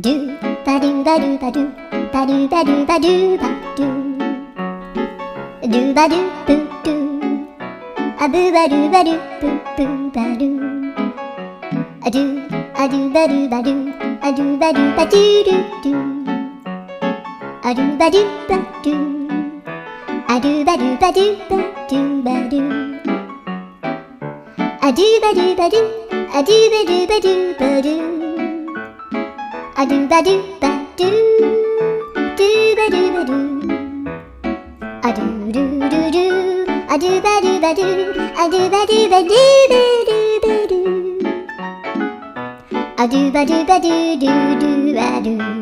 do ba do ba do ba do ba do ba do ba do ba do ba do boo do a boo ba do ba do boo boo ba do a do ba do ba do a do ba do ba do do do a do ba do ba do a do ba do ba do ba do ba do a do ba do ba do a do ba do ba do ba do a do ba do ba do do ba do ba do a do do do do a do ba do ba do a do ba do ba do ba do ba do a do ba do ba do do do ba do